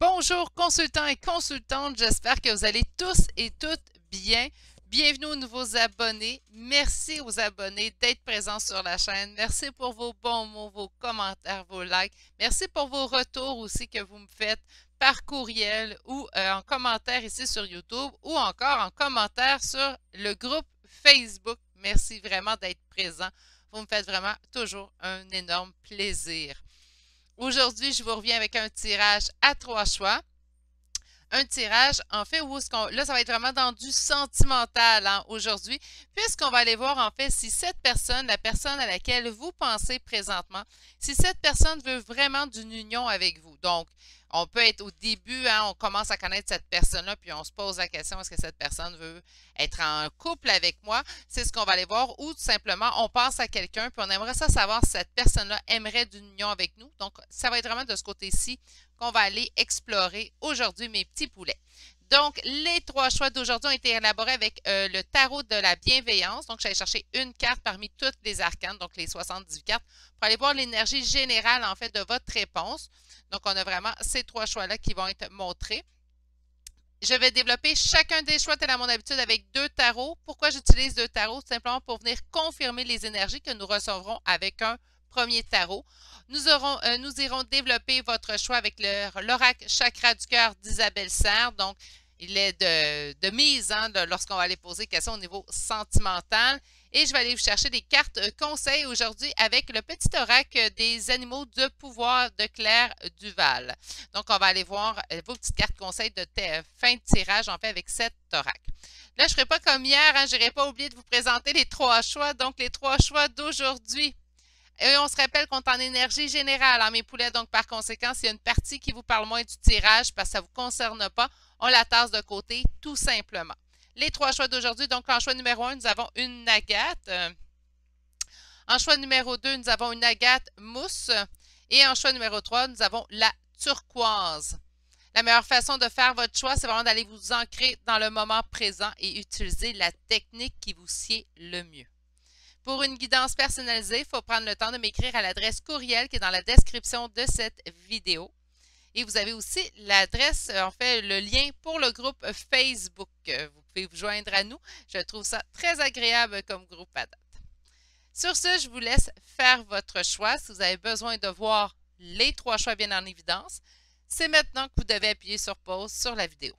Bonjour consultants et consultantes, j'espère que vous allez tous et toutes bien. Bienvenue aux nouveaux abonnés. Merci aux abonnés d'être présents sur la chaîne. Merci pour vos bons mots, vos commentaires, vos likes. Merci pour vos retours aussi que vous me faites par courriel ou en commentaire ici sur YouTube ou encore en commentaire sur le groupe Facebook. Merci vraiment d'être présent. Vous me faites vraiment toujours un énorme plaisir. Aujourd'hui, je vous reviens avec un tirage à 3 choix. Un tirage, en fait, où là, ça va être vraiment dans du sentimental aujourd'hui, puisqu'on va aller voir, en fait, si cette personne, la personne à laquelle vous pensez présentement, si cette personne veut vraiment d'une union avec vous. Donc, on peut être au début, on commence à connaître cette personne-là, puis on se pose la question, est-ce que cette personne veut être en couple avec moi? C'est ce qu'on va aller voir, ou tout simplement, on pense à quelqu'un, puis on aimerait ça savoir si cette personne-là aimerait d'une union avec nous. Donc, ça va être vraiment de ce côté-ci qu'on va aller explorer aujourd'hui, mes petits poulets. Donc, les 3 choix d'aujourd'hui ont été élaborés avec le tarot de la bienveillance. Donc, j'allais chercher une carte parmi toutes les arcanes, donc les 78 cartes, pour aller voir l'énergie générale, en fait, de votre réponse. Donc, on a vraiment ces 3 choix-là qui vont être montrés. Je vais développer chacun des choix tel à mon habitude avec 2 tarots. Pourquoi j'utilise 2 tarots? Tout simplement pour venir confirmer les énergies que nous recevrons avec un premier tarot. Nous irons développer votre choix avec l'oracle chakra du cœur d'Isabelle Serre. Donc, il est de mise lorsqu'on va aller poser des questions au niveau sentimental. Et je vais aller vous chercher des cartes conseils aujourd'hui avec le petit oracle des animaux de pouvoir de Claire Duval. Donc, on va aller voir vos petites cartes conseils de fin de tirage, en fait, avec cet oracle. Là, je ne ferai pas comme hier, je n'aurais pas oublié de vous présenter les 3 choix. Donc, les 3 choix d'aujourd'hui. Et on se rappelle qu'on est en énergie générale, mes poulets. Donc, par conséquent, s'il y a une partie qui vous parle moins du tirage parce que ça ne vous concerne pas, on la tasse de côté, tout simplement. Les 3 choix d'aujourd'hui, donc en choix numéro 1, nous avons une agate. En choix numéro 2, nous avons une agate mousse. Et en choix numéro 3, nous avons la turquoise. La meilleure façon de faire votre choix, c'est vraiment d'aller vous ancrer dans le moment présent et utiliser la technique qui vous sied le mieux. Pour une guidance personnalisée, il faut prendre le temps de m'écrire à l'adresse courriel qui est dans la description de cette vidéo. Et vous avez aussi l'adresse, en fait, le lien pour le groupe Facebook. Vous pouvez vous joindre à nous. Je trouve ça très agréable comme groupe à date. Sur ce, je vous laisse faire votre choix. Si vous avez besoin de voir les 3 choix bien en évidence, c'est maintenant que vous devez appuyer sur pause sur la vidéo.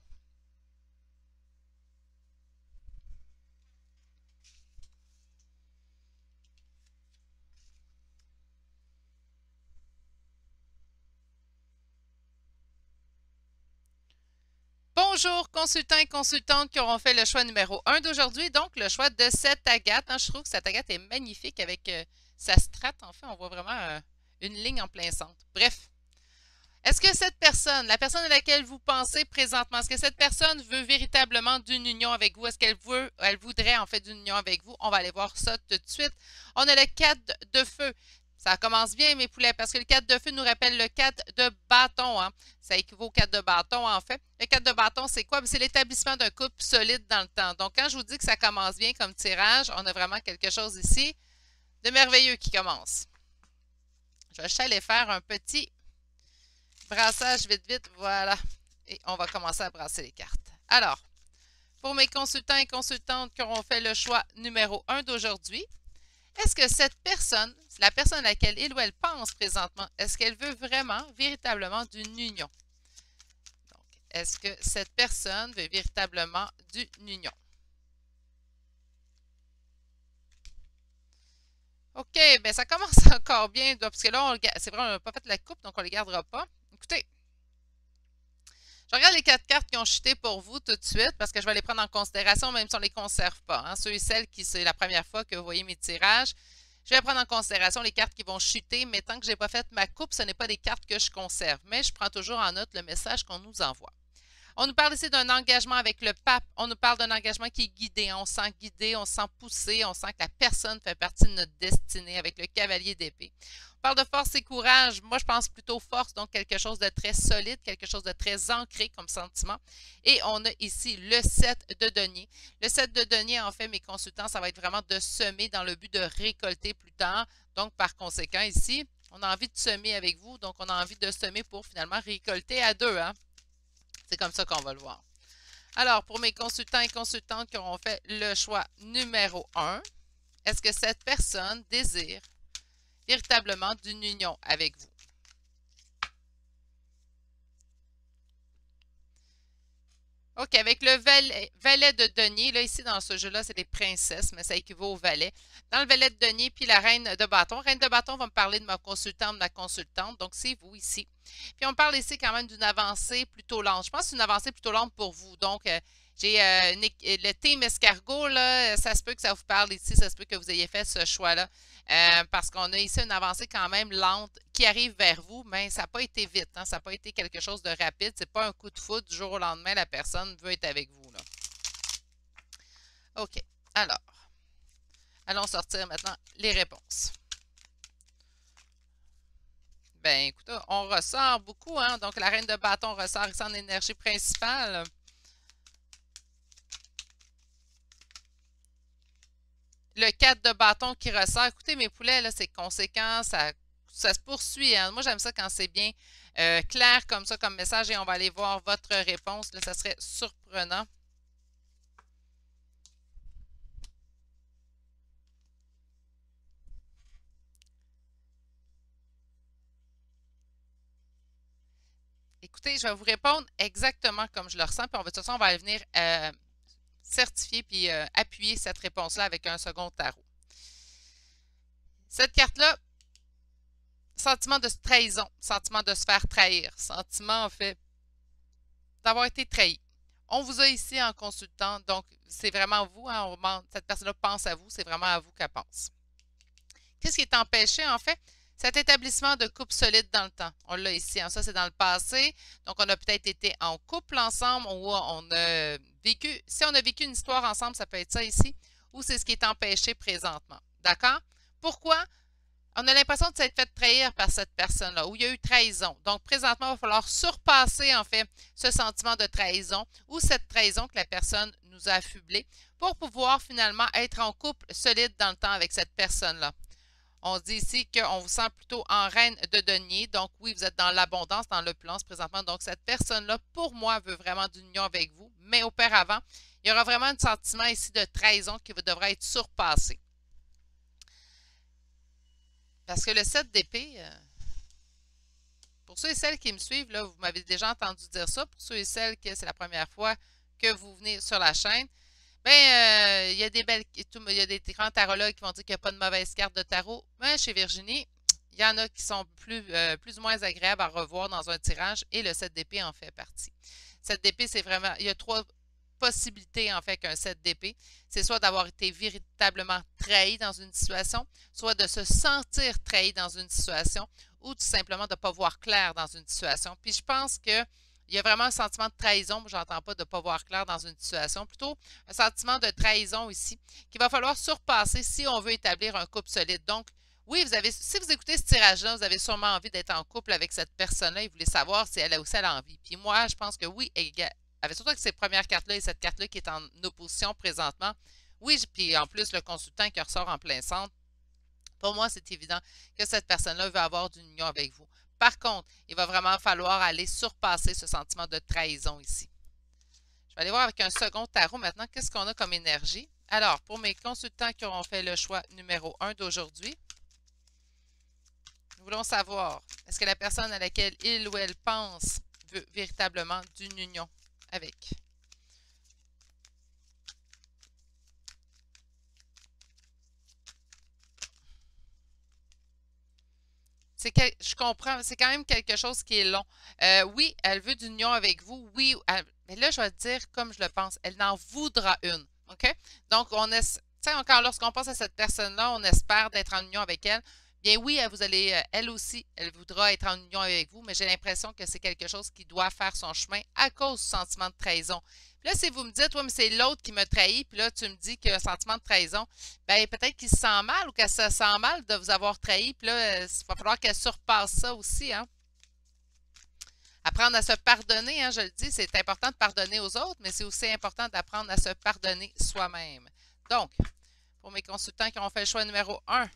Bonjour consultants et consultantes qui auront fait le choix numéro 1 d'aujourd'hui, donc le choix de cette agate. Je trouve que cette agate est magnifique avec sa strate. En fait, on voit vraiment une ligne en plein centre. Bref, est-ce que cette personne, la personne à laquelle vous pensez présentement, est-ce que cette personne veut véritablement d'une union avec vous? Est-ce qu'elle voudrait en fait d'une union avec vous? On va aller voir ça tout de suite. On a le 4 de feu. Ça commence bien, mes poulets, parce que le 4 de feu nous rappelle le 4 de bâton. Ça équivaut au 4 de bâton, en fait. Le 4 de bâton, c'est quoi? C'est l'établissement d'un couple solide dans le temps. Donc, quand je vous dis que ça commence bien comme tirage, on a vraiment quelque chose ici de merveilleux qui commence. Je vais juste aller faire un petit brassage vite, vite. Voilà. Et on va commencer à brasser les cartes. Alors, pour mes consultants et consultantes qui auront fait le choix numéro 1 d'aujourd'hui, est-ce que cette personne, la personne à laquelle il ou elle pense présentement, est-ce qu'elle veut vraiment, véritablement d'une union? Donc, est-ce que cette personne veut véritablement d'une union? OK, bien ça commence encore bien, parce que là, c'est vrai, on n'a pas fait la coupe, donc on ne les gardera pas. Écoutez, je regarde les 4 cartes qui ont chuté pour vous tout de suite, parce que je vais les prendre en considération, même si on ne les conserve pas. Ceux et celles qui, c'est la première fois que vous voyez mes tirages, je vais prendre en considération les cartes qui vont chuter, mais tant que je n'ai pas fait ma coupe, ce n'est pas des cartes que je conserve. Mais je prends toujours en note le message qu'on nous envoie. On nous parle ici d'un engagement avec le pape. On nous parle d'un engagement qui est guidé. On se sent guidé, on se sent poussé, on sent que la personne fait partie de notre destinée avec le cavalier d'épée. On parle de force et courage. Moi, je pense plutôt force, donc quelque chose de très solide, quelque chose de très ancré comme sentiment. Et on a ici le 7 de denier. Le 7 de denier, en fait, mes consultants, ça va être vraiment de semer dans le but de récolter plus tard. Donc, par conséquent, ici, on a envie de semer avec vous. Donc, on a envie de semer pour finalement récolter à deux. C'est comme ça qu'on va le voir. Alors, pour mes consultants et consultantes qui auront fait le choix numéro 1, est-ce que cette personne désire véritablement d'une union avec vous? OK, avec le valet de denier, là, ici, dans ce jeu-là, c'est des princesses, mais ça équivaut au valet. Dans le valet de denier, puis la reine de bâton. Reine de bâton va me parler de ma consultante, de ma consultante, donc c'est vous ici. Puis on parle ici quand même d'une avancée plutôt lente. Je pense que c'est une avancée plutôt lente pour vous. Donc, j'ai le team escargot, là, ça se peut que ça vous parle ici, ça se peut que vous ayez fait ce choix-là. Parce qu'on a ici une avancée quand même lente qui arrive vers vous, mais ça n'a pas été vite, hein, ça n'a pas été quelque chose de rapide. C'est pas un coup de foudre du jour au lendemain, la personne veut être avec vous, là. OK. Alors, allons sortir maintenant les réponses. Ben, écoutez, on ressort beaucoup, hein. Donc, la reine de bâton ressort ici en énergie principale. Le 4 de bâton qui ressort. Écoutez, mes poulets, là, c'est conséquent, ça se poursuit, hein. Moi, j'aime ça quand c'est bien clair comme ça, comme message, et on va aller voir votre réponse. Là, ça serait surprenant. Écoutez, je vais vous répondre exactement comme je le ressens, puis de toute façon, on va venir certifier puis appuyer cette réponse-là avec un second tarot. Cette carte-là, sentiment de trahison, sentiment de se faire trahir, sentiment en fait d'avoir été trahi. On vous a ici en consultant, donc c'est vraiment vous, hein, cette personne-là pense à vous, c'est vraiment à vous qu'elle pense. Qu'est-ce qui est empêché en fait? Cet établissement de couple solide dans le temps. On l'a ici, hein, ça c'est dans le passé, donc on a peut-être été en couple ensemble, ou on a vécu, si on a vécu une histoire ensemble, ça peut être ça ici, ou c'est ce qui est empêché présentement. D'accord? Pourquoi? On a l'impression de s'être fait trahir par cette personne-là, où il y a eu trahison. Donc, présentement, il va falloir surpasser, en fait, ce sentiment de trahison ou cette trahison que la personne nous a affublé pour pouvoir finalement être en couple solide dans le temps avec cette personne-là. On dit ici qu'on vous sent plutôt en reine de denier. Donc, oui, vous êtes dans l'abondance, dans l'opulence présentement. Donc, cette personne-là, pour moi, veut vraiment d'union avec vous. Mais auparavant, il y aura vraiment un sentiment ici de trahison qui devra être surpassé. Parce que le 7 d'épée, pour ceux et celles qui me suivent, là, vous m'avez déjà entendu dire ça. Pour ceux et celles que c'est la première fois que vous venez sur la chaîne, bien, il y a des grands tarologues qui vont dire qu'il n'y a pas de mauvaise carte de tarot. Mais chez Virginie, il y en a qui sont plus ou moins agréables à revoir dans un tirage et le 7 d'épée en fait partie. 7 d'épée, c'est vraiment, il y a trois possibilités en fait qu'un 7 d'épée. C'est soit d'avoir été véritablement trahi dans une situation, soit de se sentir trahi dans une situation, ou tout simplement de ne pas voir clair dans une situation. Puis je pense que il y a vraiment un sentiment de trahison, je n'entends pas de ne pas voir clair dans une situation, plutôt un sentiment de trahison ici qu'il va falloir surpasser si on veut établir un couple solide. Donc, oui, si vous écoutez ce tirage-là, vous avez sûrement envie d'être en couple avec cette personne-là et vous voulez savoir si elle a aussi envie. Puis moi, je pense que oui, avec surtout avec ces premières cartes-là et cette carte-là qui est en opposition présentement, oui, puis en plus le consultant qui ressort en plein centre, pour moi, c'est évident que cette personne-là veut avoir d'une union avec vous. Par contre, il va vraiment falloir aller surpasser ce sentiment de trahison ici. Je vais aller voir avec un second tarot maintenant, qu'est-ce qu'on a comme énergie. Alors, pour mes consultants qui auront fait le choix numéro 1 d'aujourd'hui, nous voulons savoir, est-ce que la personne à laquelle il ou elle pense veut véritablement d'une union avec? Je comprends, c'est quand même quelque chose qui est long. Oui, elle veut d'union avec vous. Oui, mais là, je vais te dire comme je le pense, elle n'en voudra une. OK? Donc, encore lorsqu'on pense à cette personne-là, on espère d'être en union avec elle. Bien oui, elle aussi, elle voudra être en union avec vous, mais j'ai l'impression que c'est quelque chose qui doit faire son chemin à cause du sentiment de trahison. Puis là, si vous me dites, oui, mais c'est l'autre qui me trahit, puis là, tu me dis qu'il y a un sentiment de trahison, bien peut-être qu'il se sent mal ou qu'elle se sent mal de vous avoir trahi, puis là, il va falloir qu'elle surpasse ça aussi, hein. Apprendre à se pardonner, hein, je le dis, c'est important de pardonner aux autres, mais c'est aussi important d'apprendre à se pardonner soi-même. Donc, pour mes consultants qui ont fait le choix numéro 1,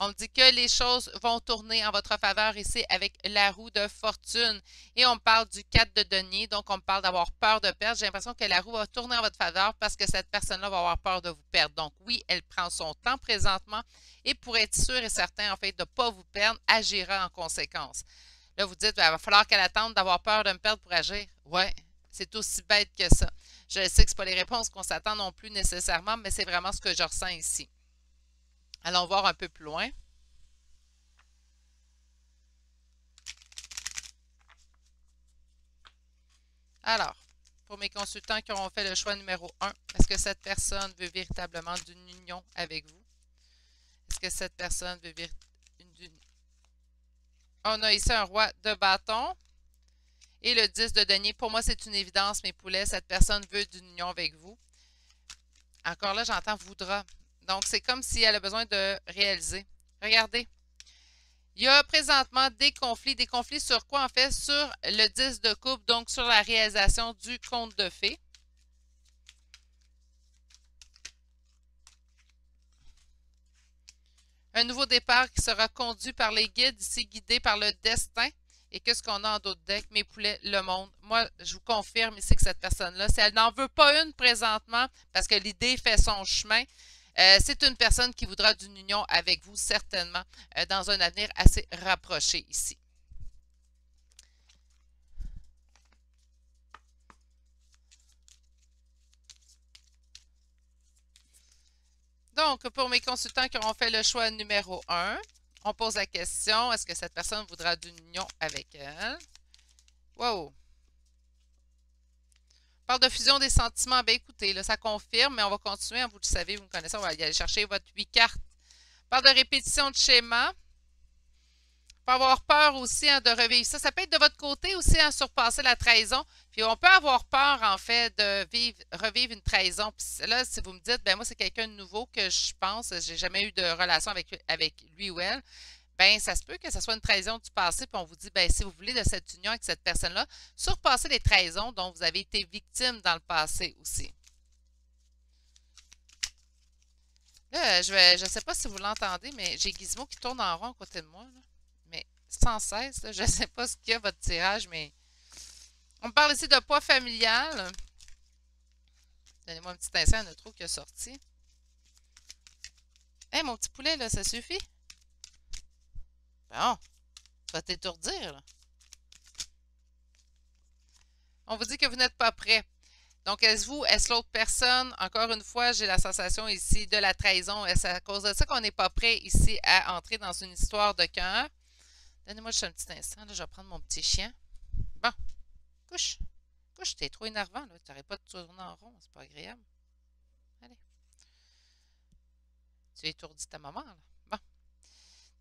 On me dit que les choses vont tourner en votre faveur ici avec la roue de fortune. Et on me parle du 4 de denier, donc on me parle d'avoir peur de perdre. J'ai l'impression que la roue va tourner en votre faveur parce que cette personne-là va avoir peur de vous perdre. Donc oui, elle prend son temps présentement et pour être sûr et certain, en fait, de ne pas vous perdre, agira en conséquence. Là, vous dites, ben, il va falloir qu'elle attende d'avoir peur de me perdre pour agir. Ouais, c'est aussi bête que ça. Je sais que ce pas les réponses qu'on s'attend non plus nécessairement, mais c'est vraiment ce que je ressens ici. Allons voir un peu plus loin. Alors, pour mes consultants qui auront fait le choix numéro 1, est-ce que cette personne veut véritablement d'une union avec vous? Est-ce que cette personne veut véritablement... On a ici un roi de bâton et le 10 de denier. Pour moi, c'est une évidence, mes poulets. Cette personne veut d'une union avec vous. Encore là, j'entends voudra. Donc, c'est comme si elle a besoin de réaliser. Regardez. Il y a présentement des conflits. Des conflits sur quoi, en fait? Sur le 10 de coupe, donc sur la réalisation du conte de fées. Un nouveau départ qui sera conduit par les guides, ici guidé par le destin. Et qu'est-ce qu'on a en d'autres decks? Mes poulets, le monde. Moi, je vous confirme ici que cette personne-là, si elle n'en veut pas une présentement, parce que l'idée fait son chemin, c'est une personne qui voudra d'une union avec vous, certainement, dans un avenir assez rapproché ici. Donc, pour mes consultants qui auront fait le choix numéro 1, on pose la question, est-ce que cette personne voudra d'une union avec elle? Wow! On parle de fusion des sentiments. Ben écoutez, là, ça confirme, mais on va continuer. Hein, vous le savez, vous me connaissez, on va aller chercher votre 8 cartes. On parle de répétition de schéma. On peut avoir peur aussi hein, de revivre ça. Ça peut être de votre côté aussi, hein, surpasser la trahison. Puis on peut avoir peur, en fait, de revivre une trahison. Puis là, si vous me dites, ben moi, c'est quelqu'un de nouveau que je pense, j'ai jamais eu de relation avec lui ou elle, ben ça se peut que ce soit une trahison du passé, puis on vous dit, ben si vous voulez de cette union avec cette personne-là, surpasser les trahisons dont vous avez été victime dans le passé aussi. Là, je ne sais pas si vous l'entendez, mais j'ai Gizmo qui tourne en rond à côté de moi. Là. Mais sans cesse, là, je ne sais pas ce qu'il y a, votre tirage, mais... On me parle ici de poids familial. Donnez-moi un petit instant, il y en a trop qui a sorti. Hé, mon petit poulet, là, ça suffit? Bon, tu vas t'étourdir, là. On vous dit que vous n'êtes pas prêt. Donc, est-ce vous, est-ce l'autre personne? Encore une fois, j'ai la sensation ici de la trahison. Est-ce à cause de ça qu'on n'est pas prêt ici à entrer dans une histoire de cœur? Donnez-moi juste un petit instant. Là, je vais prendre mon petit chien. Bon, couche. Couche, t'es trop énervant. Tu n'arrêtes pas de tourner en rond. C'est pas agréable. Allez. Tu étourdis ta maman, là. Bon.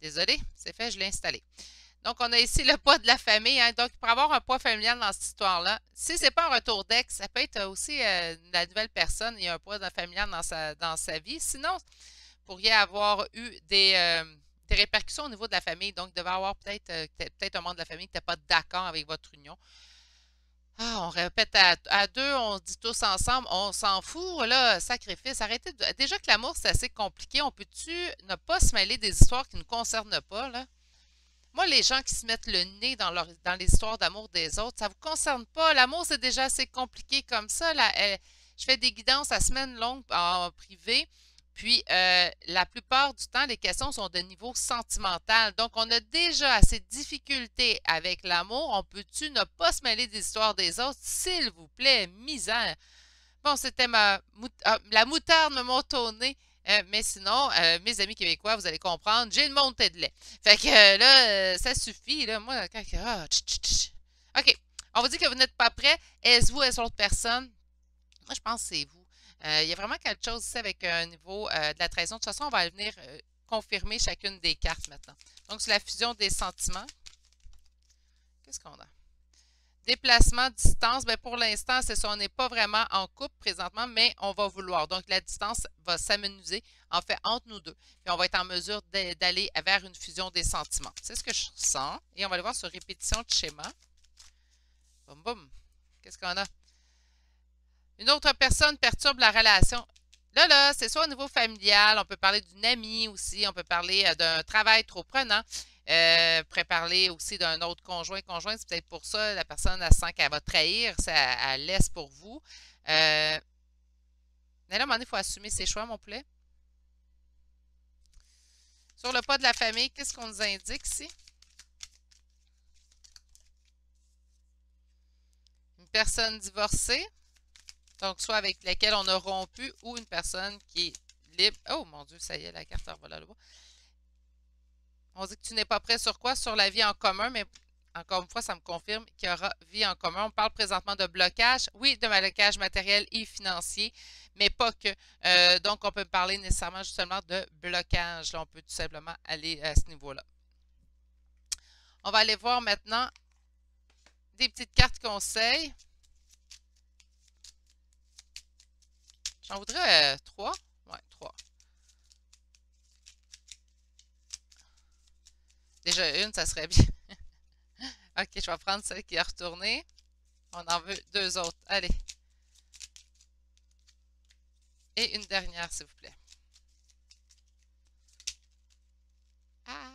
Désolé, c'est fait, je l'ai installé. Donc, on a ici le poids de la famille. Hein. Donc, pour avoir un poids familial dans cette histoire-là, si ce n'est pas un retour d'ex, ça peut être aussi la nouvelle personne. Il y a un poids familial dans sa vie. Sinon, vous pourriez avoir eu des répercussions au niveau de la famille. Donc, il devait y avoir peut-être un membre de la famille qui n'était pas d'accord avec votre union. Ah, on répète à deux, on dit tous ensemble, on s'en fout, là, sacrifice, arrêtez. Déjà que l'amour, c'est assez compliqué. On peut-tu ne pas se mêler des histoires qui ne nous concernent pas, là? Moi, les gens qui se mettent le nez dans les histoires d'amour des autres, ça ne vous concerne pas. L'amour, c'est déjà assez compliqué comme ça. Là, je fais des guidances à semaine longue en privé. Puis, la plupart du temps, les questions sont de niveau sentimental. Donc, on a déjà assez de difficultés avec l'amour. On peut-tu ne pas se mêler des histoires des autres? S'il vous plaît, misère. Bon, c'était la moutarde me monte au nez. Mais sinon, mes amis québécois, vous allez comprendre, j'ai une montée de lait. Fait que là, ça suffit. Là, moi, quand... OK. On vous dit que vous n'êtes pas prêt. Est-ce vous, est-ce l'autre personne? Moi, je pense que c'est vous. Il y a vraiment quelque chose ici avec un niveau de la trahison. De toute façon, on va venir confirmer chacune des cartes maintenant. Donc, c'est la fusion des sentiments. Qu'est-ce qu'on a? Déplacement, distance, bien pour l'instant, c'est ça, on n'est pas vraiment en couple présentement, mais on va vouloir. Donc, la distance va s'amenuiser, en fait, entre nous deux. Puis, on va être en mesure d'aller vers une fusion des sentiments. C'est ce que je sens. Et on va aller voir sur répétition de schéma. Boum, boum. Qu'est-ce qu'on a? Une autre personne perturbe la relation. Là, c'est soit au niveau familial, on peut parler d'une amie aussi, on peut parler d'un travail trop prenant, pourrait parler aussi d'un autre conjoint, c'est peut-être pour ça, la personne, elle sent qu'elle va trahir, ça, elle laisse pour vous. Mais là, à un moment donné, il faut assumer ses choix, mon poulet. Sur le pas de la famille, qu'est-ce qu'on nous indique ici? Une personne divorcée, donc soit avec laquelle on a rompu, ou une personne qui est libre. Oh mon Dieu, ça y est, la carte en voilà là-bas. On dit que tu n'es pas prêt sur quoi? Sur la vie en commun, mais encore une fois, ça me confirme qu'il y aura vie en commun. On parle présentement de blocage. Oui, de blocage matériel et financier, mais pas que. Donc, on peut parler nécessairement justement de blocage. Là, on peut tout simplement aller à ce niveau-là. On va aller voir maintenant des petites cartes conseils. J'en voudrais 3. Ouais, 3. Déjà une, ça serait bien. Ok, je vais prendre celle qui est retournée. On en veut 2 autres. Allez. Et une dernière, s'il vous plaît. Ah!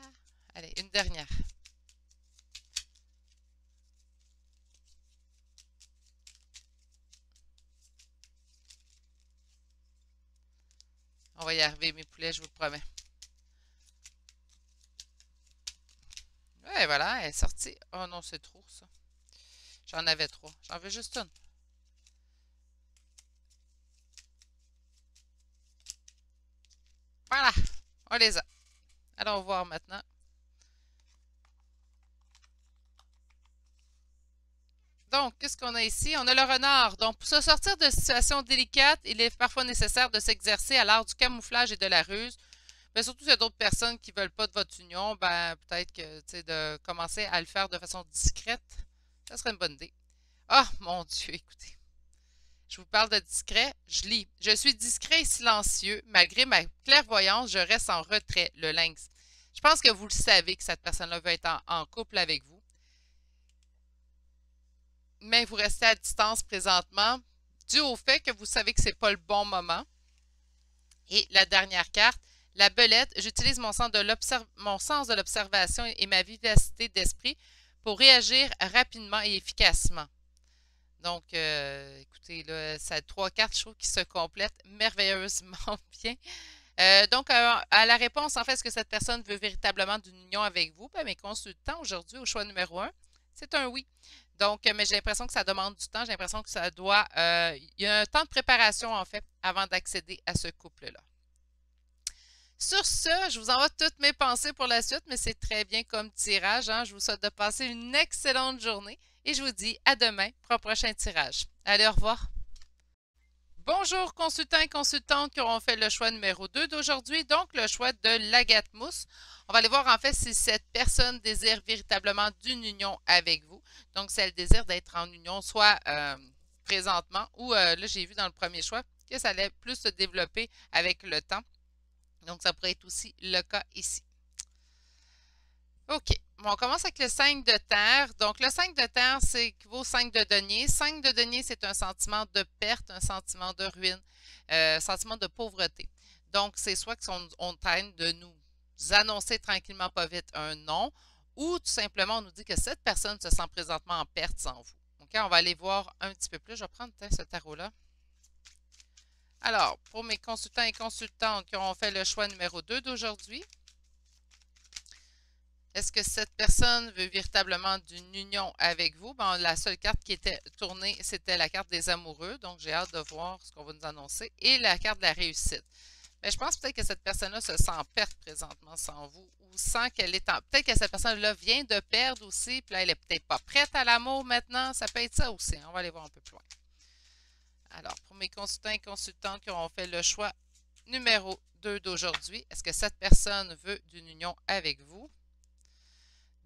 Allez, une dernière. On va y arriver, mes poulets, je vous le promets. Ouais, voilà, elle est sortie. Oh non, c'est trop, ça. J'en avais 3. J'en veux juste une. Voilà, on les a. Allons voir maintenant. Donc, qu'est-ce qu'on a ici? On a le renard. Donc, pour se sortir de situations délicates, il est parfois nécessaire de s'exercer à l'art du camouflage et de la ruse. Mais surtout, s'il y a d'autres personnes qui ne veulent pas de votre union, ben peut-être que, tu sais, de commencer à le faire de façon discrète, ça serait une bonne idée. Ah, mon Dieu, écoutez. Je vous parle de discret, je lis. Je suis discret et silencieux. Malgré ma clairvoyance, je reste en retrait, le lynx. Je pense que vous le savez que cette personne-là veut être en couple avec vous. Mais vous restez à distance présentement, dû au fait que vous savez que ce n'est pas le bon moment. Et la dernière carte, la belette, j'utilise mon sens de l'observation et ma vivacité d'esprit pour réagir rapidement et efficacement. Donc, écoutez, là, ça a 3 cartes, je trouve, qui se complètent merveilleusement bien. Donc, à la réponse, en fait, est-ce que cette personne veut véritablement d'une union avec vous? Ben, mes consultants aujourd'hui, au choix numéro 1, c'est un oui. Donc, mais j'ai l'impression que ça demande du temps. J'ai l'impression que ça doit... il y a un temps de préparation, en fait, avant d'accéder à ce couple-là. Sur ce, je vous envoie toutes mes pensées pour la suite, mais c'est très bien comme tirage, hein. Je vous souhaite de passer une excellente journée et je vous dis à demain pour un prochain tirage. Allez, au revoir. Bonjour consultants et consultantes qui auront fait le choix numéro 2 d'aujourd'hui, donc le choix de l'agate-mousse. On va aller voir en fait si cette personne désire véritablement d'une union avec vous. Donc, si elle désire d'être en union, soit présentement, ou là j'ai vu dans le premier choix que ça allait plus se développer avec le temps. Donc, ça pourrait être aussi le cas ici. OK. Bon, on commence avec le 5 de terre. Donc, le 5 de terre, c'est équivaut au 5 de denier. 5 de denier, c'est un sentiment de perte, un sentiment de ruine, un sentiment de pauvreté. Donc, c'est soit qu'on traîne de nous annoncer tranquillement pas vite un non, ou tout simplement on nous dit que cette personne se sent présentement en perte sans vous. OK, on va aller voir un petit peu plus. Je vais prendre ce tarot-là. Alors, pour mes consultants et consultantes qui auront fait le choix numéro 2 d'aujourd'hui, est-ce que cette personne veut véritablement d'une union avec vous? Bon, la seule carte qui était tournée, c'était la carte des amoureux. Donc, j'ai hâte de voir ce qu'on va nous annoncer. Et la carte de la réussite. Mais je pense peut-être que cette personne-là se sent en perte présentement sans vous. Ou sent qu'elle est en... Peut-être que cette personne-là vient de perdre aussi. Puis là, elle n'est peut-être pas prête à l'amour maintenant. Ça peut être ça aussi. On va aller voir un peu plus loin. Alors, pour mes consultants et consultantes qui auront fait le choix numéro 2 d'aujourd'hui, est-ce que cette personne veut d'une union avec vous?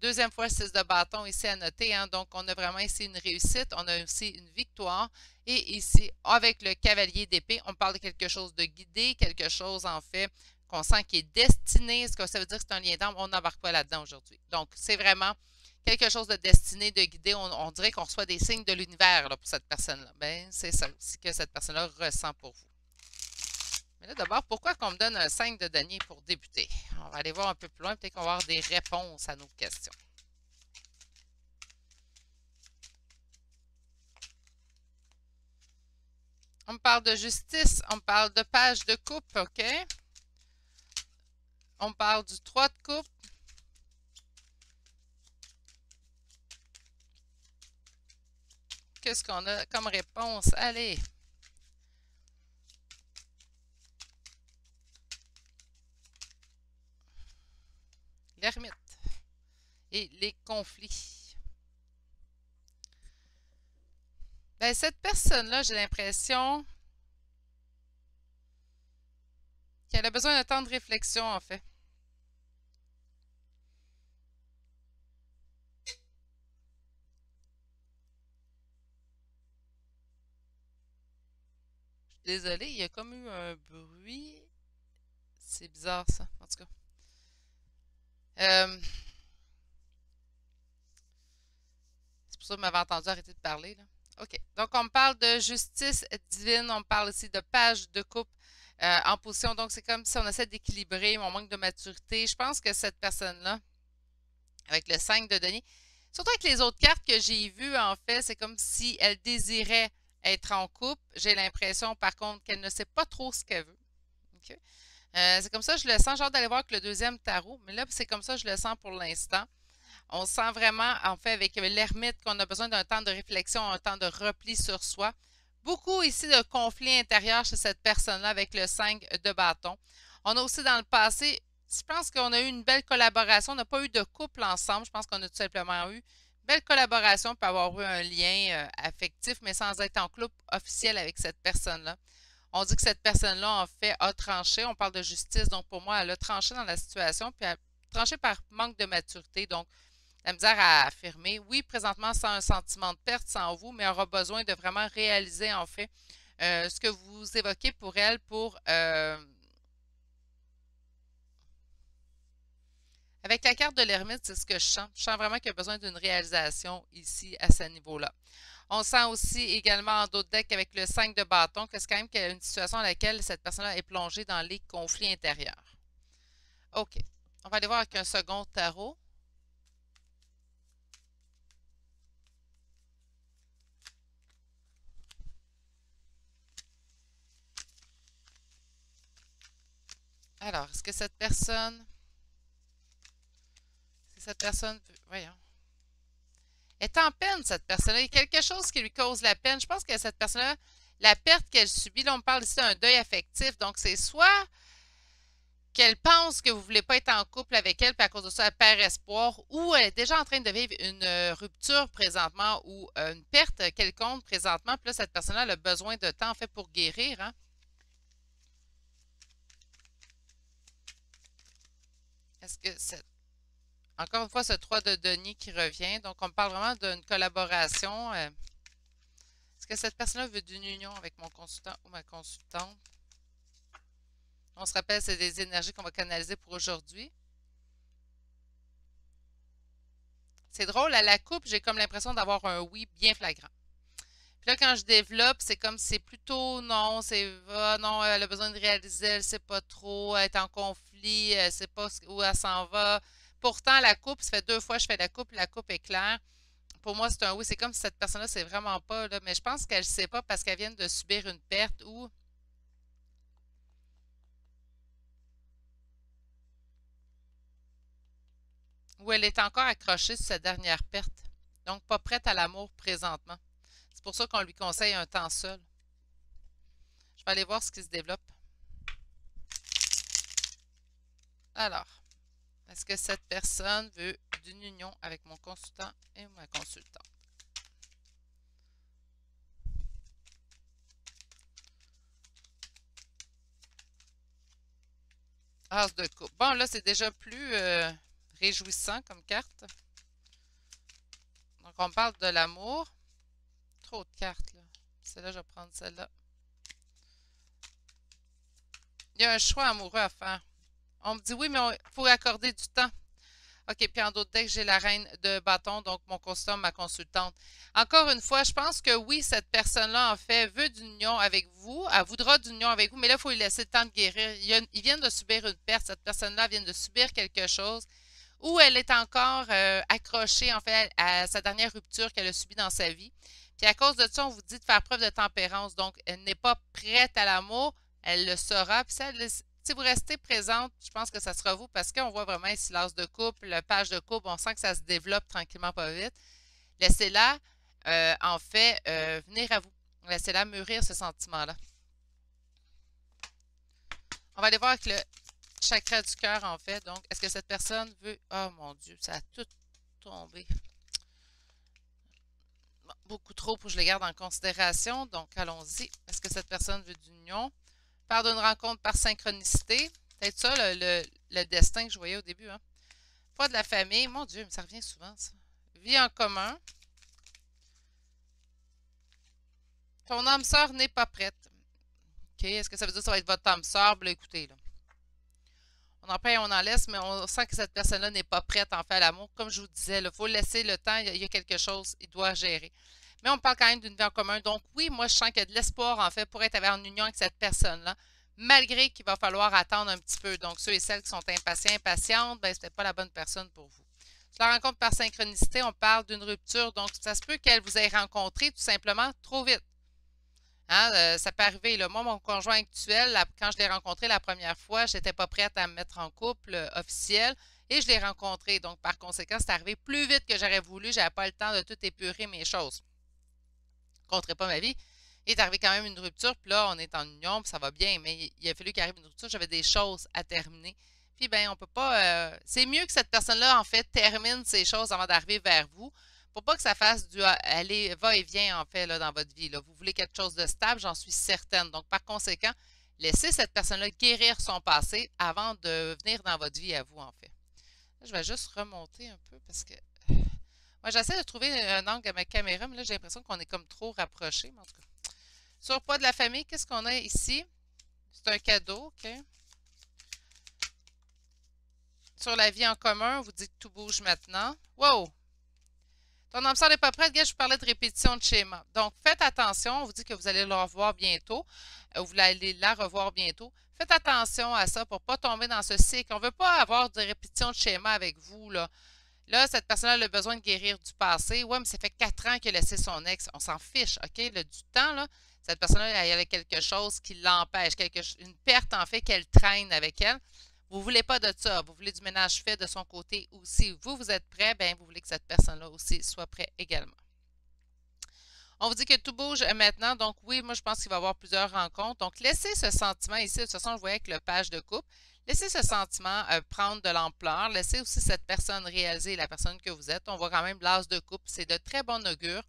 Deuxième fois, le 6 de bâton ici à noter. Hein, donc, on a vraiment ici une réussite. On a aussi une victoire. Et ici, avec le cavalier d'épée, on parle de quelque chose de guidé, quelque chose, en fait, qu'on sent qui est destiné. Ce que ça veut dire que c'est un lien d'âme. On n'embarque pas là-dedans aujourd'hui. Donc, c'est vraiment quelque chose de destiné, de guidé. On dirait qu'on reçoit des signes de l'univers pour cette personne-là. Ben, c'est ça aussi que cette personne-là ressent pour vous. Mais là, d'abord, pourquoi qu'on me donne un 5 de denier pour débuter? On va aller voir un peu plus loin. Peut-être qu'on va avoir des réponses à nos questions. On me parle de justice. On me parle de page de coupe, OK? On me parle du 3 de coupe. Qu'est-ce qu'on a comme réponse? Allez! L'ermite. Et les conflits. Ben, cette personne-là, j'ai l'impression qu'elle a besoin d'un temps de réflexion, en fait. Je suis désolée, il y a comme eu un bruit. C'est bizarre, ça. En tout cas. C'est pour ça que vous m'avez entendu arrêter de parler, là. OK. Donc, on me parle de justice divine. On me parle aussi de page de coupe en position. Donc, c'est comme si on essaie d'équilibrer mon manque de maturité. Je pense que cette personne-là, avec le 5 de denier, surtout avec les autres cartes que j'ai vues, en fait, c'est comme si elle désirait être en couple. J'ai l'impression, par contre, qu'elle ne sait pas trop ce qu'elle veut. OK? C'est comme ça que je le sens. J'ai hâte d'aller voir avec le deuxième tarot. Mais là, c'est comme ça que je le sens pour l'instant. On sent vraiment, en fait, avec l'ermite, qu'on a besoin d'un temps de réflexion, un temps de repli sur soi. Beaucoup ici de conflits intérieurs chez cette personne-là avec le 5 de bâton. On a aussi dans le passé, je pense qu'on a eu une belle collaboration. On n'a pas eu de couple ensemble. Je pense qu'on a tout simplement eu une belle collaboration pour avoir eu un lien affectif, mais sans être en couple officiel avec cette personne-là. On dit que cette personne-là, en fait, a tranché. On parle de justice. Donc, pour moi, elle a tranché dans la situation, puis elle a tranché par manque de maturité. Donc, la misère à affirmer. Oui, présentement, sans un sentiment de perte, sans vous, mais aura besoin de vraiment réaliser, en fait, ce que vous évoquez pour elle pour... avec la carte de l'ermite, c'est ce que je sens. Je sens vraiment qu'il y a besoin d'une réalisation ici, à ce niveau-là. On sent aussi également en d'autres decks avec le 5 de bâton que c'est quand même une situation dans laquelle cette personne-là est plongée dans les conflits intérieurs. OK. On va aller voir avec un second tarot. Alors, est-ce que cette personne... Si cette personne... Voyons. Est en peine, cette personne-là. Il y a quelque chose qui lui cause la peine. Je pense que cette personne-là, la perte qu'elle subit, là, on parle ici d'un deuil affectif. Donc, c'est soit qu'elle pense que vous ne voulez pas être en couple avec elle, puis à cause de ça, elle perd espoir, ou elle est déjà en train de vivre une rupture présentement ou une perte quelconque présentement. Puis là, cette personne-là a besoin de temps, en fait, pour guérir. Hein? Est-ce que c'est... Encore une fois, ce 3 de denier qui revient. Donc, on me parle vraiment d'une collaboration. Est-ce que cette personne-là veut d'une union avec mon consultant ou ma consultante? On se rappelle, c'est des énergies qu'on va canaliser pour aujourd'hui. C'est drôle, à la coupe, j'ai comme l'impression d'avoir un oui bien flagrant. Puis là, quand je développe, c'est comme si c'est plutôt non, c'est non, elle a besoin de réaliser, elle ne sait pas trop, elle est en conflit, elle ne sait pas où elle s'en va. Pourtant, la coupe, ça fait 2 fois que je fais la coupe est claire. Pour moi, c'est un oui. C'est comme si cette personne-là, c'est vraiment pas, là, mais je pense qu'elle ne sait pas parce qu'elle vient de subir une perte ou elle est encore accrochée sur sa dernière perte. Donc, pas prête à l'amour présentement. C'est pour ça qu'on lui conseille un temps seul. Je vais aller voir ce qui se développe. Alors, est-ce que cette personne veut d'une union avec mon consultant et ma consultante? As de coupe. Bon, là, c'est déjà plus réjouissant comme carte. Donc, on parle de l'amour. Trop de cartes, là. Celle-là, je vais prendre celle-là. Il y a un choix amoureux à faire. On me dit oui, mais il faut accorder du temps. OK, puis en d'autres decks, j'ai la reine de bâton, donc mon custom, ma consultante. Encore une fois, je pense que oui, cette personne-là, en fait, veut d'union avec vous. Elle voudra d'union avec vous, mais là, il faut lui laisser le temps de guérir. Ils viennent de subir une perte. Cette personne-là vient de subir quelque chose ou elle est encore accrochée, en fait, à sa dernière rupture qu'elle a subie dans sa vie. Puis à cause de ça, on vous dit de faire preuve de tempérance. Donc, elle n'est pas prête à l'amour, elle le saura. Puis si vous restez présente, je pense que ça sera vous parce qu'on voit vraiment un silence de couple, le page de couple, on sent que ça se développe tranquillement pas vite. Laissez-la, en fait, venir à vous. Laissez-la mûrir ce sentiment-là. On va aller voir avec le chakra du cœur, en fait. Donc, est-ce que cette personne veut... Oh mon Dieu, ça a tout tombé. Bon, beaucoup trop pour que je les garde en considération. Donc, allons-y. Est-ce que cette personne veut d'union? Part d'une rencontre par synchronicité. Peut-être ça, le destin que je voyais au début. Hein? Pas de la famille. Mon Dieu, mais ça revient souvent, ça. Vie en commun. Ton âme sœur n'est pas prête. OK. Est-ce que ça veut dire que ça va être votre âme sœur? Ben, écoutez, là. On en paye, on en laisse, mais on sent que cette personne-là n'est pas prête en fait à l'amour. Comme je vous disais, il faut laisser le temps, il y a quelque chose, il doit gérer. Mais on parle quand même d'une vie en commun. Donc oui, moi je sens qu'il y a de l'espoir en fait pour être en union avec cette personne-là, malgré qu'il va falloir attendre un petit peu. Donc ceux et celles qui sont impatients, impatientes, ben c'est peut-être pas la bonne personne pour vous. Sur la rencontre par synchronicité, on parle d'une rupture. Donc ça se peut qu'elle vous ait rencontré tout simplement trop vite. Hein, ça peut arriver. Là. Moi, mon conjoint actuel, quand je l'ai rencontré la première fois, je n'étais pas prête à me mettre en couple officiel et je l'ai rencontré. Donc, par conséquent, c'est arrivé plus vite que j'aurais voulu. Je n'avais pas le temps de tout épurer mes choses. Je ne compterai pas ma vie. Il est arrivé quand même une rupture, puis là, on est en union, puis ça va bien, mais il a fallu qu'il arrive une rupture. J'avais des choses à terminer. Puis, ben, on peut pas. C'est mieux que cette personne-là, en fait, termine ses choses avant d'arriver vers vous. Pour pas que ça fasse du aller va-et-vient, en fait, là, dans votre vie. Là. Vous voulez quelque chose de stable, j'en suis certaine. Donc, par conséquent, laissez cette personne-là guérir son passé avant de venir dans votre vie à vous, en fait. Là, je vais juste remonter un peu parce que. Moi, j'essaie de trouver un angle à ma caméra, mais là, j'ai l'impression qu'on est comme trop rapprochés. Mais en tout cas. Sur poids de la famille, qu'est-ce qu'on a ici? C'est un cadeau, OK? Sur la vie en commun, on vous dit que tout bouge maintenant. Wow! Ton âme sœur n'est pas prête, gars, je vous parlais de répétition de schéma. Donc, faites attention, on vous dit que vous allez la revoir bientôt, vous allez la revoir bientôt. Faites attention à ça pour ne pas tomber dans ce cycle. On ne veut pas avoir de répétition de schéma avec vous, là. Là, cette personne-là a besoin de guérir du passé. Ouais, mais ça fait 4 ans qu'elle a laissé son ex. On s'en fiche, OK? Du temps, là, cette personne-là, elle a quelque chose qui l'empêche, une perte, en fait, qu'elle traîne avec elle. Vous ne voulez pas de ça. Vous voulez du ménage fait de son côté aussi. Vous êtes prêt, bien, vous voulez que cette personne-là aussi soit prête également. On vous dit que tout bouge maintenant. Donc, oui, moi, je pense qu'il va y avoir plusieurs rencontres. Donc, laissez ce sentiment ici. De toute façon, je voyais avec le page de couple. Laissez ce sentiment prendre de l'ampleur. Laissez aussi cette personne réaliser la personne que vous êtes. On voit quand même l'as de couple. C'est de très bon augure.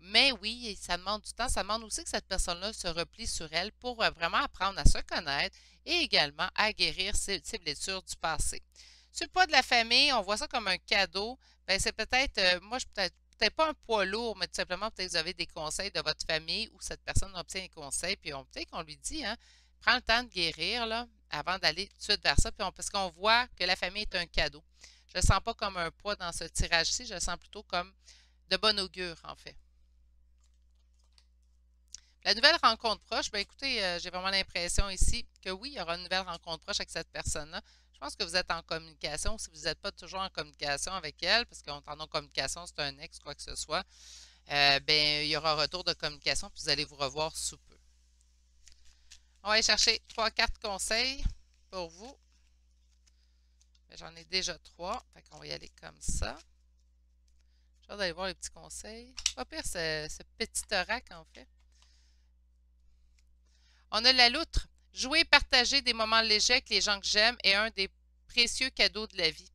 Mais oui, ça demande du temps. Ça demande aussi que cette personne-là se replie sur elle pour vraiment apprendre à se connaître et également à guérir ses blessures du passé. Sur le poids de la famille, on voit ça comme un cadeau. Ben, c'est peut-être, moi, je peut-être pas un poids lourd, mais tout simplement, peut-être que vous avez des conseils de votre famille ou cette personne obtient des conseils, puis peut-être qu'on lui dit, hein, prends le temps de guérir là, avant d'aller tout de suite vers ça, puis parce qu'on voit que la famille est un cadeau. Je ne le sens pas comme un poids dans ce tirage-ci, je le sens plutôt comme de bon augure, en fait. La nouvelle rencontre proche, ben écoutez, j'ai vraiment l'impression ici que oui, il y aura une nouvelle rencontre proche avec cette personne-là. Je pense que vous êtes en communication. Si vous n'êtes pas toujours en communication avec elle, parce qu'on est en non-communication, c'est un ex, quoi que ce soit, ben, il y aura un retour de communication, puis vous allez vous revoir sous peu. On va aller chercher 3 cartes conseils pour vous. J'en ai déjà 3, fait qu'on va y aller comme ça. J'ai hâte d'aller voir les petits conseils. Pas pire, ce petit oracle, en fait. On a la loutre. Jouer et partager des moments légers avec les gens que j'aime est un des précieux cadeaux de la vie.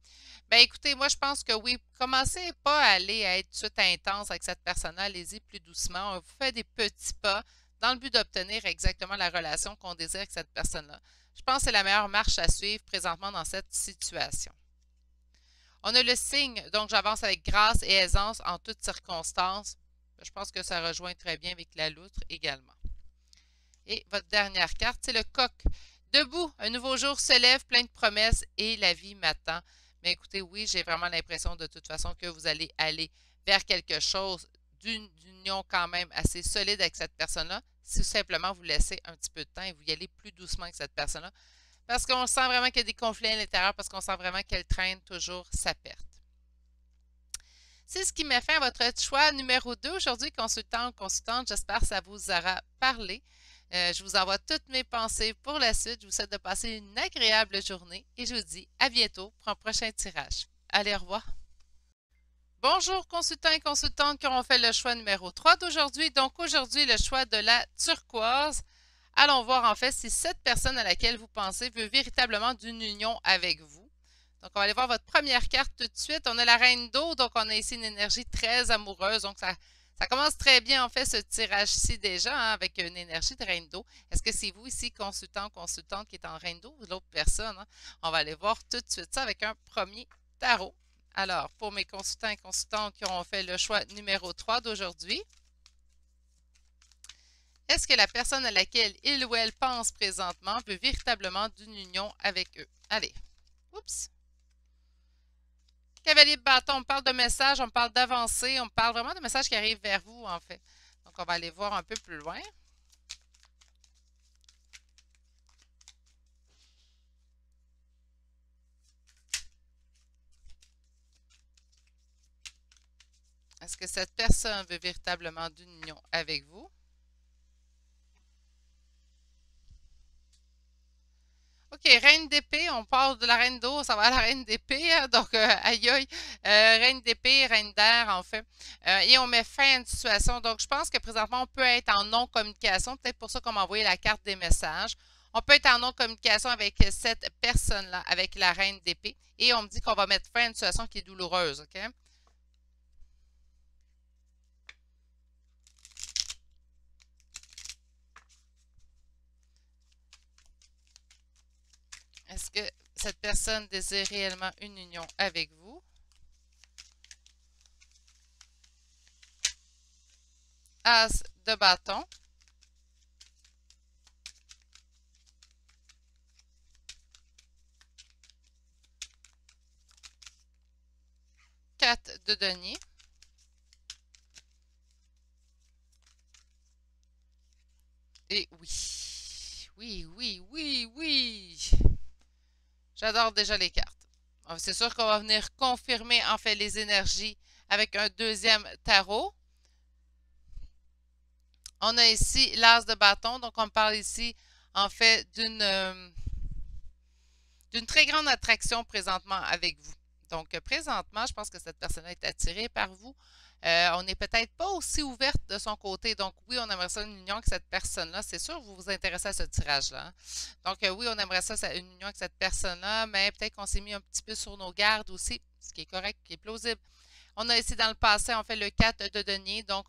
Ben écoutez, moi je pense que oui, commencez pas à aller à être tout de suite intense avec cette personne-là, allez-y plus doucement. On vous fait des petits pas dans le but d'obtenir exactement la relation qu'on désire avec cette personne-là. Je pense que c'est la meilleure marche à suivre présentement dans cette situation. On a le signe, donc j'avance avec grâce et aisance en toutes circonstances. Je pense que ça rejoint très bien avec la loutre également. Et votre dernière carte, c'est le coq. Debout, un nouveau jour se lève, plein de promesses et la vie m'attend. Mais écoutez, oui, j'ai vraiment l'impression de toute façon que vous allez aller vers quelque chose d'une union quand même assez solide avec cette personne-là, si simplement vous laissez un petit peu de temps et vous y allez plus doucement avec cette personne-là. Parce qu'on sent vraiment qu'il y a des conflits à l'intérieur, parce qu'on sent vraiment qu'elle traîne toujours sa perte. C'est ce qui met fin à votre choix numéro 2 aujourd'hui, consultant ou consultante. J'espère que ça vous aura parlé. Je vous envoie toutes mes pensées pour la suite. Je vous souhaite de passer une agréable journée et je vous dis à bientôt pour un prochain tirage. Allez, au revoir. Bonjour consultants et consultantes qui auront fait le choix numéro 3 d'aujourd'hui. Donc aujourd'hui, le choix de la turquoise. Allons voir en fait si cette personne à laquelle vous pensez veut véritablement d'une union avec vous. Donc on va aller voir votre première carte tout de suite. On a la reine d'eau, donc on a ici une énergie très amoureuse. Donc ça commence très bien en fait ce tirage-ci déjà hein, avec une énergie de reine d'eau. Est-ce que c'est vous ici, consultant, consultante qui est en reine d'eau ou l'autre personne? Hein? On va aller voir tout de suite ça avec un premier tarot. Alors, pour mes consultants et consultantes qui auront fait le choix numéro 3 d'aujourd'hui, est-ce que la personne à laquelle il ou elle pense présentement veut véritablement d'une union avec eux? Allez. Oups. Cavalier de bâton, on parle de messages, on parle d'avancée, on parle vraiment de messages qui arrivent vers vous, en fait. Donc, on va aller voir un peu plus loin. Est-ce que cette personne veut véritablement d'une union avec vous? OK, reine d'épée, on parle de la reine d'eau, ça va à la reine d'épée, hein, donc aïe aïe, reine d'épée, reine d'air en fait, et on met fin à une situation, donc je pense que présentement on peut être en non-communication, peut-être pour ça qu'on m'a envoyé la carte des messages, on peut être en non-communication avec cette personne-là, avec la reine d'épée, et on me dit qu'on va mettre fin à une situation qui est douloureuse, OK? Est-ce que cette personne désire réellement une union avec vous? As de bâton. Quatre de denier. Et oui, oui, oui, oui, oui. J'adore déjà les cartes. C'est sûr qu'on va venir confirmer en fait les énergies avec un deuxième tarot. On a ici l'as de bâton, donc on parle ici en fait d'une très grande attraction présentement avec vous. Donc présentement, je pense que cette personne est attirée par vous. On n'est peut-être pas aussi ouverte de son côté. Donc oui, on aimerait ça une union avec cette personne-là. C'est sûr, vous vous intéressez à ce tirage-là. Hein? Donc oui, on aimerait ça une union avec cette personne-là, mais peut-être qu'on s'est mis un petit peu sur nos gardes aussi, ce qui est correct, qui est plausible. On a ici dans le passé, on fait le 4 de denier. Donc,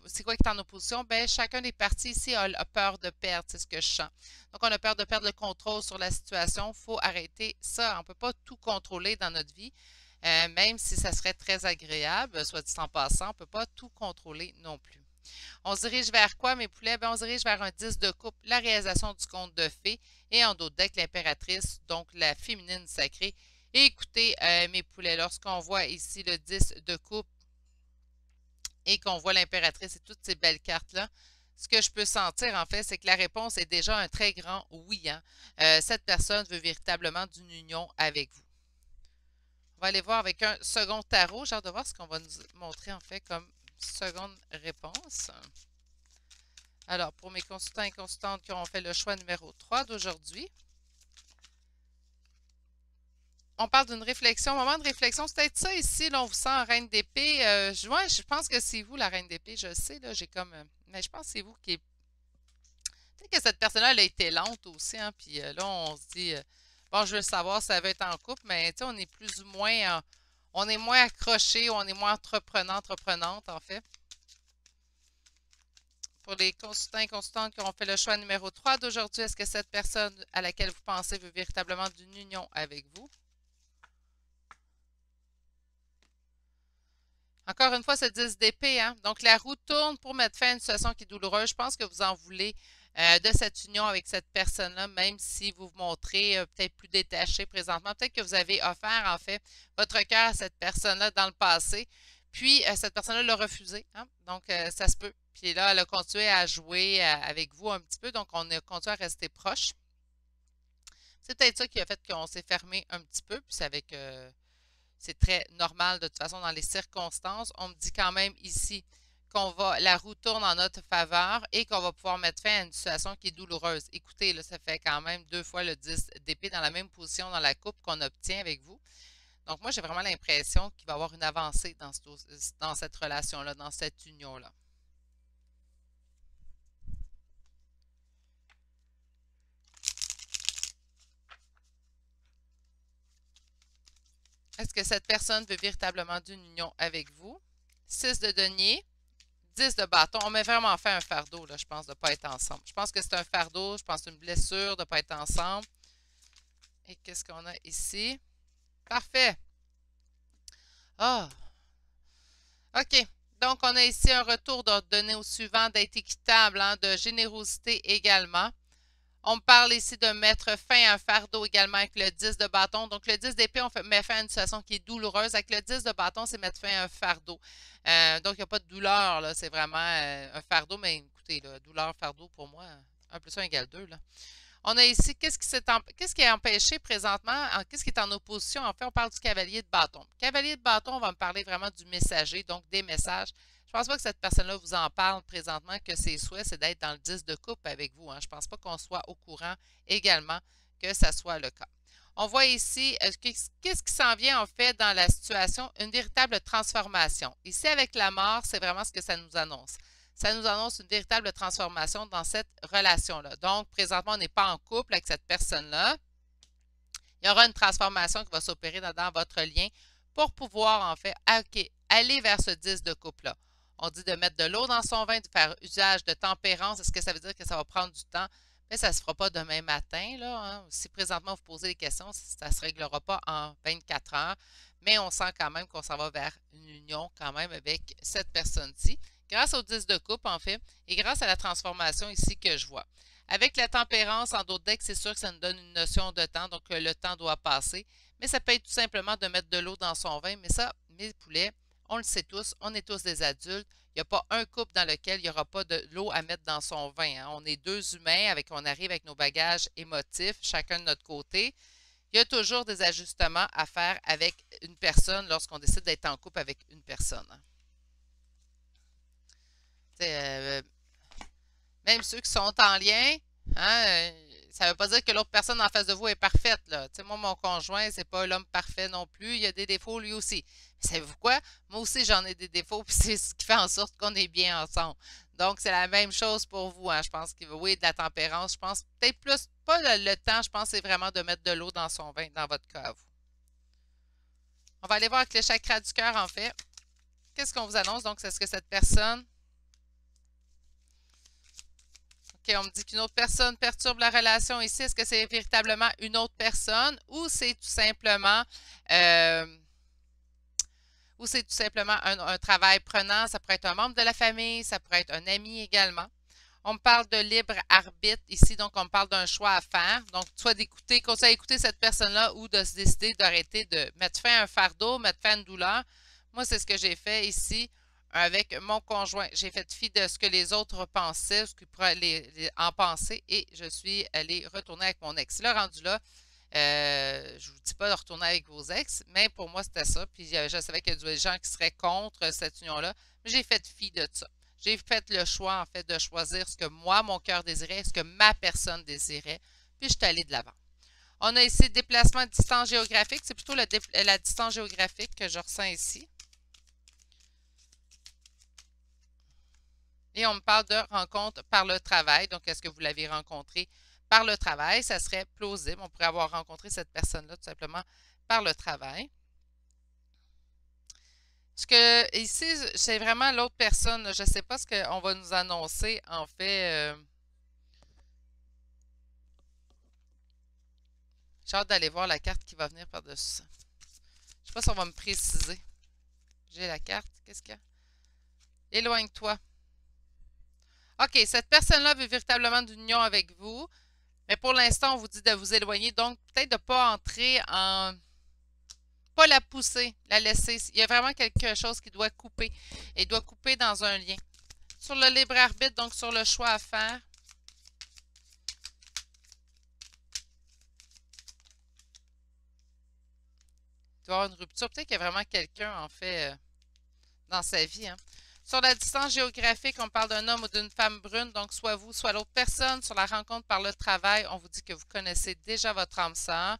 c'est quoi qui est en opposition? Ben, chacun des partis ici a peur de perdre, c'est ce que je sens. Donc, on a peur de perdre le contrôle sur la situation. Il faut arrêter ça. On ne peut pas tout contrôler dans notre vie, même si ça serait très agréable, soit dit en passant, on ne peut pas tout contrôler non plus. On se dirige vers quoi, mes poulets? Ben, on se dirige vers un 10 de coupe, la réalisation du conte de fées, et en d'autres deck, l'impératrice, donc la féminine sacrée. Et écoutez, mes poulets, lorsqu'on voit ici le 10 de coupe et qu'on voit l'impératrice et toutes ces belles cartes-là, ce que je peux sentir, en fait, c'est que la réponse est déjà un très grand oui. Hein? Cette personne veut véritablement d'une union avec vous. On va aller voir avec un second tarot. J'ai hâte de voir ce qu'on va nous montrer, en fait, comme seconde réponse. Alors, pour mes consultants et consultantes qui auront fait le choix numéro 3 d'aujourd'hui, on parle d'une réflexion, moment de réflexion. C'est peut-être ça ici, là, on vous sent en reine d'épée. Je pense que c'est vous, la reine d'épée. Je sais, là, j'ai comme. Mais je pense que c'est vous qui est. Peut-être que cette personne-là, elle a été lente aussi, hein. Puis là, on se dit, bon, je veux savoir si ça veut être en couple, mais tu sais, on est plus ou moins. On est moins accroché, on est moins entreprenante, en fait. Pour les consultants et consultantes qui auront fait le choix numéro 3 d'aujourd'hui, est-ce que cette personne à laquelle vous pensez veut véritablement d'une union avec vous? Encore une fois, c'est 10 d'épée, hein? Donc, la roue tourne pour mettre fin à une situation qui est douloureuse. Je pense que vous en voulez de cette union avec cette personne-là, même si vous vous montrez peut-être plus détaché présentement. Peut-être que vous avez offert, en fait, votre cœur à cette personne-là dans le passé, puis cette personne-là l'a refusé, hein? Donc, ça se peut. Puis là, elle a continué à jouer avec vous un petit peu, donc on a continué à rester proche. C'est peut-être ça qui a fait qu'on s'est fermé un petit peu, puis c'est avec c'est très normal de toute façon dans les circonstances. On me dit quand même ici la roue tourne en notre faveur et qu'on va pouvoir mettre fin à une situation qui est douloureuse. Écoutez, là, ça fait quand même 2 fois le 10 d'épée dans la même position dans la coupe qu'on obtient avec vous. Donc, moi, j'ai vraiment l'impression qu'il va y avoir une avancée dans cette relation-là, dans cette union-là. Est-ce que cette personne veut véritablement d'une union avec vous? 6 de denier. 10 de bâton. On m'a vraiment fait un fardeau, là, je pense, de ne pas être ensemble. Je pense que c'est un fardeau, je pense que c'est une blessure de ne pas être ensemble. Et qu'est-ce qu'on a ici? Parfait. Ah! OK. Donc, on a ici un retour de donner au suivant, d'être équitable, hein, de générosité également. On me parle ici de mettre fin à un fardeau également avec le 10 de bâton. Donc, le 10 d'épée, met fin à une situation qui est douloureuse. Avec le 10 de bâton, c'est mettre fin à un fardeau. Donc, il n'y a pas de douleur, là. C'est vraiment un fardeau. Mais écoutez, là, douleur, fardeau, pour moi, 1 plus 1 égale 2, là. On a ici, qu'est-ce qui est empêché présentement? Qu'est-ce qui est en opposition? En fait, on parle du cavalier de bâton. Cavalier de bâton, on va me parler vraiment du messager, donc des messages. Je ne pense pas que cette personne-là vous en parle présentement, que ses souhaits, c'est d'être dans le 10 de coupe avec vous, hein. Je ne pense pas qu'on soit au courant également que ça soit le cas. On voit ici, qu'est-ce qui s'en vient en fait dans la situation? Une véritable transformation. Ici, avec la mort, c'est vraiment ce que ça nous annonce. Ça nous annonce une véritable transformation dans cette relation-là. Donc, présentement, on n'est pas en couple avec cette personne-là. Il y aura une transformation qui va s'opérer dans votre lien pour pouvoir, en fait, aller vers ce 10 de couple-là. On dit de mettre de l'eau dans son vin, de faire usage de tempérance. Est-ce que ça veut dire que ça va prendre du temps? Mais ça ne se fera pas demain matin, là, hein. Si présentement vous posez des questions, ça ne se réglera pas en 24 heures. Mais on sent quand même qu'on s'en va vers une union quand même avec cette personne-ci. Grâce au 10 de coupe, en fait, et grâce à la transformation ici que je vois. Avec la tempérance, en d'autres decks, c'est sûr que ça nous donne une notion de temps, donc le temps doit passer. Mais ça peut être tout simplement de mettre de l'eau dans son vin. Mais ça, mes poulets, on le sait tous, on est tous des adultes. Il n'y a pas un couple dans lequel il n'y aura pas de l'eau à mettre dans son vin, hein. On est deux humains, on arrive avec nos bagages émotifs, chacun de notre côté. Il y a toujours des ajustements à faire avec une personne lorsqu'on décide d'être en couple avec une personne. Euh, Même ceux qui sont en lien, hein, ça ne veut pas dire que l'autre personne en face de vous est parfaite, là. Moi, mon conjoint, c'est pas l'homme parfait non plus. Il a des défauts lui aussi. Mais savez-vous quoi? Moi aussi, j'en ai des défauts, puis c'est ce qui fait en sorte qu'on est bien ensemble. Donc, c'est la même chose pour vous, hein. Je pense que oui, de la tempérance. Je pense peut-être plus, pas le temps, je pense que c'est vraiment de mettre de l'eau dans son vin, dans votre cas à vous. On va aller voir avec le chakra du cœur, en fait. Qu'est-ce qu'on vous annonce? Donc, c'est ce que cette personne. OK, on me dit qu'une autre personne perturbe la relation ici. Est-ce que c'est véritablement une autre personne ou c'est tout simplement un travail prenant? Ça pourrait être un membre de la famille, ça pourrait être un ami également. On me parle de libre arbitre ici, donc on me parle d'un choix à faire. Donc, soit d'écouter, conseiller d'écouter cette personne-là ou de se décider d'arrêter de mettre fin à un fardeau, mettre fin à une douleur. Moi, c'est ce que j'ai fait ici avec mon conjoint. J'ai fait fi de ce que les autres pensaient, ce qu'ils pourraient en penser, et je suis allée retourner avec mon ex. Là, rendu là, je ne vous dis pas de retourner avec vos ex, mais pour moi, c'était ça. Puis je savais qu'il y a des gens qui seraient contre cette union-là, mais j'ai fait fi de ça. J'ai fait le choix, en fait, de choisir ce que moi, mon cœur désirait, ce que ma personne désirait, puis je suis allée de l'avant. On a ici déplacement de distance géographique. C'est plutôt la distance géographique que je ressens ici. Et on me parle de rencontre par le travail. Donc, est-ce que vous l'avez rencontré par le travail? Ça serait plausible. On pourrait avoir rencontré cette personne-là tout simplement par le travail. Ce que ici, c'est vraiment l'autre personne. Je ne sais pas ce qu'on va nous annoncer. En fait, j'ai hâte d'aller voir la carte qui va venir par-dessus ça. Je ne sais pas si on va me préciser. J'ai la carte. Qu'est-ce qu'il y a? Éloigne-toi. OK, cette personne-là veut véritablement d'une union avec vous, mais pour l'instant, on vous dit de vous éloigner, donc peut-être de ne pas entrer en... Pas la pousser, la laisser. Il y a vraiment quelque chose qui doit couper. Et doit couper dans un lien. Sur le libre arbitre, donc sur le choix à faire. Il doit y avoir une rupture. Peut-être qu'il y a vraiment quelqu'un, en fait, dans sa vie. Hein. Sur la distance géographique, on parle d'un homme ou d'une femme brune, donc soit vous, soit l'autre personne. Sur la rencontre par le travail, on vous dit que vous connaissez déjà votre âme sœur.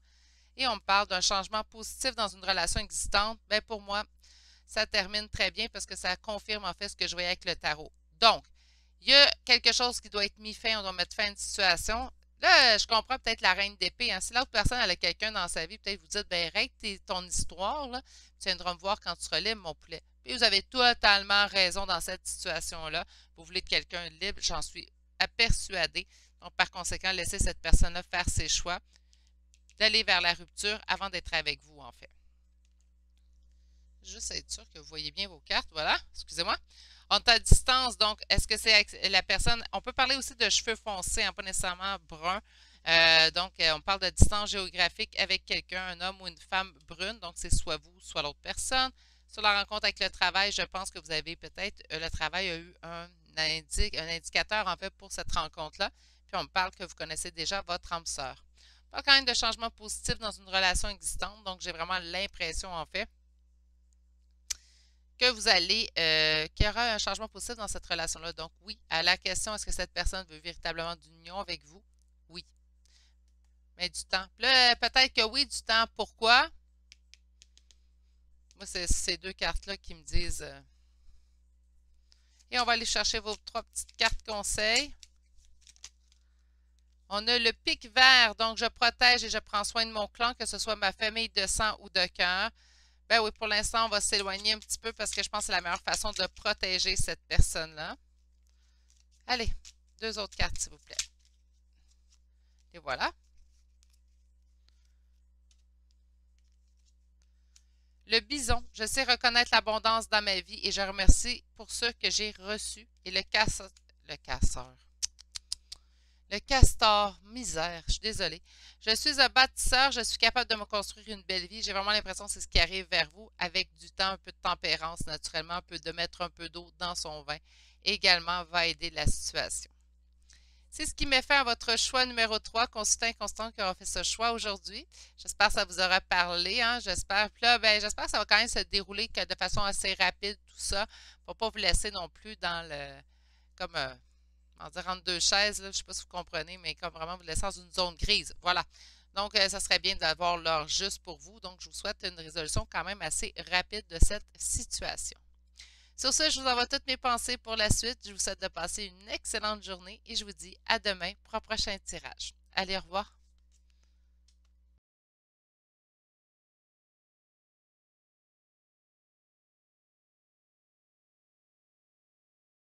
Et on parle d'un changement positif dans une relation existante. Bien, pour moi, ça termine très bien parce que ça confirme en fait ce que je voyais avec le tarot. Donc, il y a quelque chose qui doit être mis fin, on doit mettre fin à une situation. Là, je comprends peut-être la reine d'épée. Hein. Si l'autre personne elle a quelqu'un dans sa vie, peut-être vous dites, ben règle ton histoire, là. Tu viendras me voir quand tu seras libre, mon poulet. Puis vous avez totalement raison dans cette situation-là. Vous voulez quelqu'un libre, j'en suis persuadée. Donc, par conséquent, laissez cette personne-là faire ses choix, d'aller vers la rupture avant d'être avec vous, en fait. Juste être sûr que vous voyez bien vos cartes. Voilà, excusez-moi. On est à distance, donc est-ce que c'est la personne... On peut parler aussi de cheveux foncés, hein, pas nécessairement bruns. On parle de distance géographique avec quelqu'un, un homme ou une femme brune. Donc, c'est soit vous, soit l'autre personne. Sur la rencontre avec le travail, je pense que vous avez peut-être... le travail a eu un indicateur, en fait, pour cette rencontre-là. Puis, on me parle que vous connaissez déjà votre âme sœur. On parle quand même de changement positif dans une relation existante. Donc, j'ai vraiment l'impression, en fait, que vous allez, qu'il y aura un changement positif dans cette relation-là. Donc, oui, à la question, est-ce que cette personne veut véritablement d'union avec vous? Oui. Mais du temps. Puis là, peut-être que oui, du temps. Pourquoi? Moi, c'est ces deux cartes-là qui me disent. Et on va aller chercher vos trois petites cartes conseils. On a le pic vert, donc je protège et je prends soin de mon clan, que ce soit ma famille de sang ou de cœur. Ben oui, pour l'instant, on va s'éloigner un petit peu parce que je pense que c'est la meilleure façon de protéger cette personne-là. Allez, deux autres cartes, s'il vous plaît. Et voilà. Le bison, je sais reconnaître l'abondance dans ma vie et je remercie pour ce que j'ai reçu. Et le casseur, le castor, misère, je suis désolée. Je suis un bâtisseur, je suis capable de me construire une belle vie. J'ai vraiment l'impression que c'est ce qui arrive vers vous avec du temps, un peu de tempérance, naturellement, un peu de mettre un peu d'eau dans son vin. Également, va aider la situation. C'est ce qui met fin à votre choix numéro 3, consultant inconstant qui aura fait ce choix aujourd'hui. J'espère que ça vous aura parlé. Hein? J'espère. Puis là, ben, j'espère que ça va quand même se dérouler de façon assez rapide, tout ça, pour ne pas vous laisser non plus dans le. Comme. On dire entre deux chaises, là, je ne sais pas si vous comprenez, mais comme vraiment vous laisser dans une zone grise. Voilà. Donc, ça serait bien d'avoir l'heure juste pour vous. Donc, je vous souhaite une résolution quand même assez rapide de cette situation. Sur ce, je vous envoie toutes mes pensées pour la suite. Je vous souhaite de passer une excellente journée et je vous dis à demain pour un prochain tirage. Allez, au revoir.